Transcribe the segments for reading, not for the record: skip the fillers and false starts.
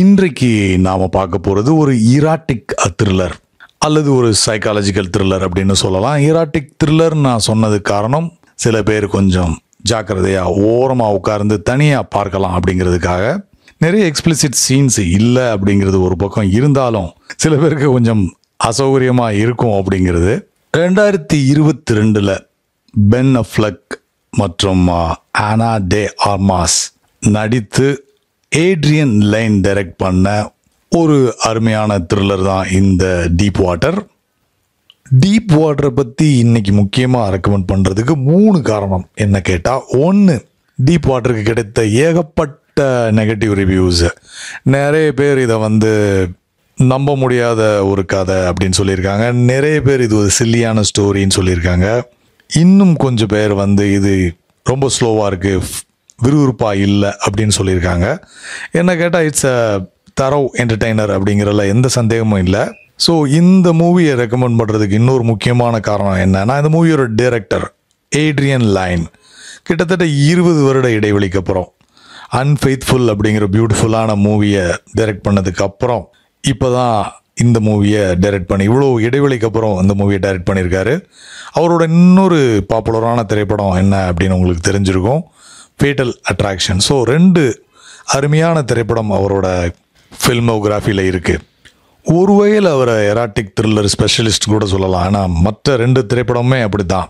இன்றைக்கு நாம் பார்க்க போகிறது ஒரு ஈராட்டிக் த்ரில்லர் அல்லது ஒரு சைக்காலஜிக்கல் த்ரில்லர் அப்படின்னு சொல்லலாம். ஈராட்டிக் த்ரில்லர் நான் சொன்னது காரணம் சில பேர் கொஞ்சம் ஜாக்கிரதையாக ஓரமாக உட்கார்ந்து தனியாக பார்க்கலாம் அப்படிங்கிறதுக்காக. நிறைய எக்ஸ்பிளிசிட் சீன்ஸ் இல்லை அப்படிங்கிறது ஒரு பக்கம் இருந்தாலும் சில பேருக்கு கொஞ்சம் அசௌகரியமாக இருக்கும் அப்படிங்கிறது. 2022 பென் அஃப்லெக் மற்றும் ஆனா டே ஆர்மாஸ் நடித்து ஏட்ரியன் லைன் டைரக்ட் பண்ண ஒரு அருமையான த்ரில்லர் தான் இந்த டீப் வாட்டர். டீப் வாட்டரை பற்றி இன்னைக்கு முக்கியமாக ரெக்கமெண்ட் பண்ணுறதுக்கு 3 காரணம் என்ன கேட்டால், 1, டீப் வாட்டருக்கு கிடைத்த ஏகப்பட்ட நெகட்டிவ் ரிவ்யூஸ். நிறைய பேர் இதை நம்ப முடியாத ஒரு கதை அப்படின்னு சொல்லியிருக்காங்க. நிறைய பேர் இது ஒரு சில்லியான ஸ்டோரின்னு சொல்லியிருக்காங்க. இன்னும் கொஞ்சம் பேர் இது ரொம்ப ஸ்லோவாக இருக்குது, விறுவிறுப்பாக இல்லை அப்படின்னு சொல்லியிருக்காங்க. என்ன கேட்டால் இட்ஸ் அ தரவ் என்டர்டெய்னர் அப்படிங்கிறதுல எந்த சந்தேகமும் இல்லை. ஸோ இந்த மூவியை ரெக்கமெண்ட் பண்ணுறதுக்கு இன்னொரு முக்கியமான காரணம் என்னன்னா, இந்த மூவியோட டைரக்டர் ஏட்ரியன் லைன் கிட்டத்தட்ட 20 வருட இடைவெளிக்கு அப்புறம் அன்ஃபெய்த்ஃபுல் அப்படிங்கிற பியூட்டிஃபுல்லான மூவியை டைரக்ட் பண்ணதுக்கு அப்புறம் இப்போ தான் இந்த மூவியை டைரக்ட் பண்ணி இவ்வளோ இடைவெளிக்கு அப்புறம் இந்த மூவியை டைரக்ட் பண்ணியிருக்காரு. அவரோட இன்னொரு பாப்புலரான திரைப்படம் என்ன அப்படின்னு உங்களுக்கு தெரிஞ்சிருக்கும், ஃபேட்டல் அட்ராக்ஷன். ஸோ 2 அருமையான திரைப்படம் அவரோட ஃபில்மோகிராஃபியில் இருக்குது. ஒரு வகையில் அவரை எராட்டிக் த்ரில்லர் ஸ்பெஷலிஸ்ட் கூட சொல்லலாம். ஆனால் மற்ற 2 திரைப்படமே அப்படி தான்.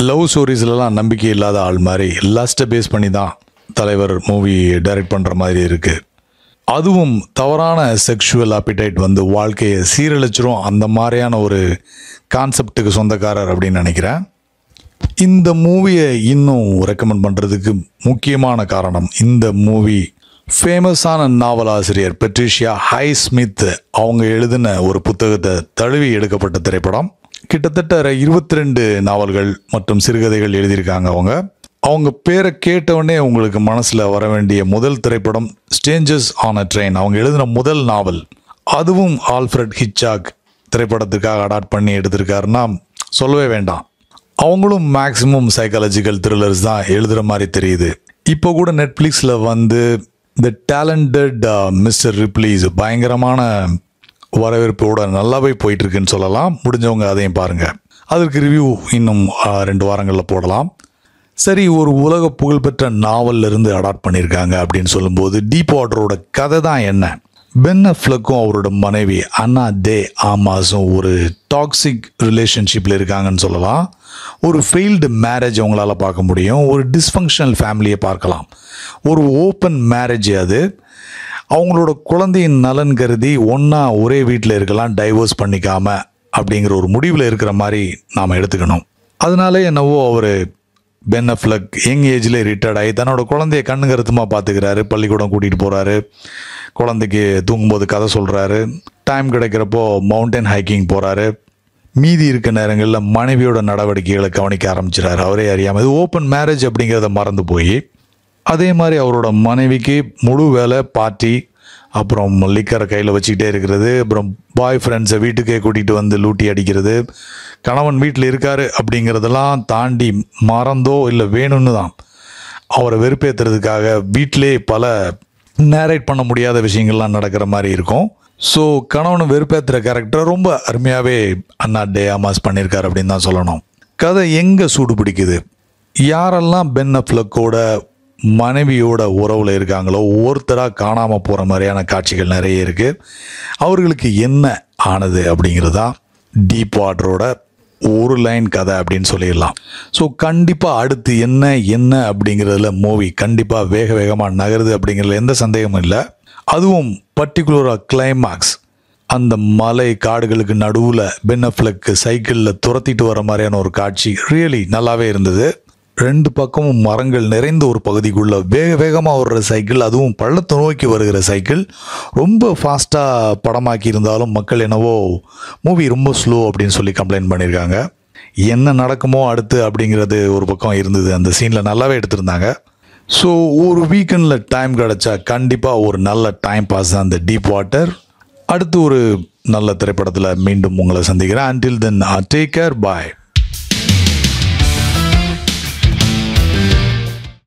லவ் ஸ்டோரிஸ்லாம் நம்பிக்கை இல்லாத ஆள் மாதிரி லாஸ்ட்டை பேஸ் பண்ணி தான் தலைவர் மூவி டைரக்ட் பண்ணுற மாதிரி இருக்குது. அதுவும் தவறான செக்ஷுவல் அப்பிடைட் வாழ்க்கையை சீரழிச்சிரும், அந்த மாதிரியான ஒரு கான்செப்டுக்கு சொந்தக்காரர் அப்படின்னு நினைக்கிறேன். இந்த மூவியை இன்னும் ரெக்கமெண்ட் பண்ணுறதுக்கு முக்கியமான காரணம், இந்த மூவி ஃபேமஸான நாவலாசிரியர் பெட்ரிஷியா ஹைஸ்மித் அவங்க எழுதின ஒரு புத்தகத்தை தழுவி எடுக்கப்பட்ட திரைப்படம். கிட்டத்தட்ட 22 நாவல்கள் மற்றும் சிறுகதைகள் எழுதியிருக்காங்க. அவங்க பேரை கேட்டவுடனே உங்களுக்கு மனசில் வர வேண்டிய முதல் திரைப்படம் ஸ்ட்ரேஞ்சர்ஸ் ஆன் அ ட்ரெயின். அவங்க எழுதின முதல் நாவல், அதுவும் ஆல்ஃப்ரெட் ஹிச்சாக் திரைப்படத்துக்காக அடாப்ட் பண்ணி எடுத்திருக்காருன்னா சொல்லவே வேண்டாம். அவங்களும் மேக்ஸிமம் சைக்காலஜிக்கல் த்ரில்லர்ஸ் தான் எழுதுகிற மாதிரி தெரியுது. இப்போ கூட நெட்ஃப்ளிக்ஸில் த டேலண்டட் மிஸ்டர் ரிப்ளீஸ் பயங்கரமான வரவேற்போட நல்லாவே போயிட்டுருக்குன்னு சொல்லலாம். முடிஞ்சவங்க அதையும் பாருங்கள். அதற்கு ரிவ்யூ இன்னும் 2 வாரங்களில் போடலாம். சரி, ஒரு உலக புகழ்பெற்ற நாவல்ல இருந்து அடாப்ட் பண்ணியிருக்காங்க அப்படின்னு சொல்லும்போது டீப் வாட்டரோட கதை தான் என்ன? பென் அஃப்லெக்கும் அவரோட மனைவி அன்னா டே ஆர்மாஸும் ஒரு டாக்ஸிக் ரிலேஷன்ஷிப்பில் இருக்காங்கன்னு சொல்லலாம். ஒரு ஃபெயில்டு மேரேஜ் அவங்களால பார்க்க முடியும், ஒரு டிஸ்ஃபங்க்ஷனல் ஃபேமிலியை பார்க்கலாம், ஒரு ஓப்பன் மேரேஜ். அது அவங்களோட குழந்தையின் நலன் கருதி ஒன்றா ஒரே வீட்டில் இருக்கலாம், டைவர்ஸ் பண்ணிக்காம அப்படிங்கிற ஒரு முடிவில் இருக்கிற மாதிரி நாம் எடுத்துக்கணும். அதனாலே என்னவோ அவர் பென் அஃப்லெக் யங் ஏஜ்ல ரிட்டையர்ட் ஆகி தன்னோட குழந்தைய கண்ணு கருத்துமாக பார்த்துக்கிறாரு. பள்ளிக்கூடம் கூட்டிகிட்டு போகிறாரு, குழந்தைக்கு தூங்கும்போது கதை சொல்கிறாரு, டைம் கிடைக்கிறப்போ மவுண்டன் ஹைக்கிங் போகிறாரு. மீதி இருக்க நேரங்களில் மனைவியோட நடவடிக்கைகளை கவனிக்க ஆரம்பிச்சிடாரு அவரே அறியாமல். இது ஓப்பன் மேரேஜ் அப்படிங்கிறத மறந்து போய், அதே மாதிரி அவரோட மனைவிக்கு முழு வேலை பார்ட்டி, அப்புறம் லிக்கரை கையில் வச்சுக்கிட்டே இருக்கிறது, அப்புறம் பாய் ஃப்ரெண்ட்ஸை வீட்டுக்கே கூட்டிகிட்டு லூட்டி அடிக்கிறது. கணவன் வீட்டில் இருக்காரு அப்படிங்கிறதெல்லாம் தாண்டி மறந்தோ இல்லை வேணும்னு தான் அவரை வெறுப்பேற்றுறதுக்காக வீட்டிலே பல நேரேட் பண்ண முடியாத விஷயங்கள்லாம் நடக்கிற மாதிரி இருக்கும். ஸோ கணவனை வெறுப்பேற்றுற கேரக்டரை ரொம்ப அருமையாகவே அன்னா டே ஆர்மாஸ் பண்ணியிருக்காரு அப்படின்னு தான் சொல்லணும். கதை எங்கே சூடு பிடிக்குது, யாரெல்லாம் பென் அஃப்லெக்கோட மனைவியோட உறவில் இருக்காங்களோ ஒருத்தராக காணாமல் போகிற மாதிரியான காட்சிகள் நிறைய இருக்குது. அவர்களுக்கு என்ன ஆனது அப்படிங்கிறது தான் டீப் வாட்டரோட ஒரு லைன் கதை அப்படின்னு சொல்லிடலாம். ஸோ கண்டிப்பாக அடுத்து என்ன அப்படிங்கிறதுல மூவி கண்டிப்பாக வேக வேகமாக நகருது அப்படிங்கிறதுல எந்த சந்தேகமும் இல்லை. அதுவும் பர்டிகுலராக கிளைமாக்ஸ், அந்த மலை காடுகளுக்கு நடுவில் பென் அஃப்லெக் சைக்கிளில் துரத்திட்டு வர மாதிரியான ஒரு காட்சி ரியலி நல்லாவே இருந்தது. 2 பக்கமும் மரங்கள் நிறைந்த ஒரு பகுதிக்குள்ள வேக வேகமாக வர்ற சைக்கிள், அதுவும் பள்ளத்தை நோக்கி வருகிற சைக்கிள் ரொம்ப ஃபாஸ்ட்டாக படமாக்கி இருந்தாலும் மக்கள் என்னவோ மூவி ரொம்ப ஸ்லோ அப்படின்னு சொல்லி கம்ப்ளைண்ட் பண்ணியிருக்காங்க. என்ன நடக்குமோ அடுத்து அப்படிங்கிறது ஒரு பக்கம் இருந்தது. அந்த சீனில் நல்லாவே எடுத்திருந்தாங்க. ஸோ ஒரு வீக்கெண்டில் டைம் கிடச்சா கண்டிப்பாக ஒரு நல்ல டைம் பாஸ் தான் இந்த டீப் வாட்டர். அடுத்து ஒரு நல்ல திரைப்படத்தில் மீண்டும் உங்களை சந்திக்கிறேன். Until then, take care, bye.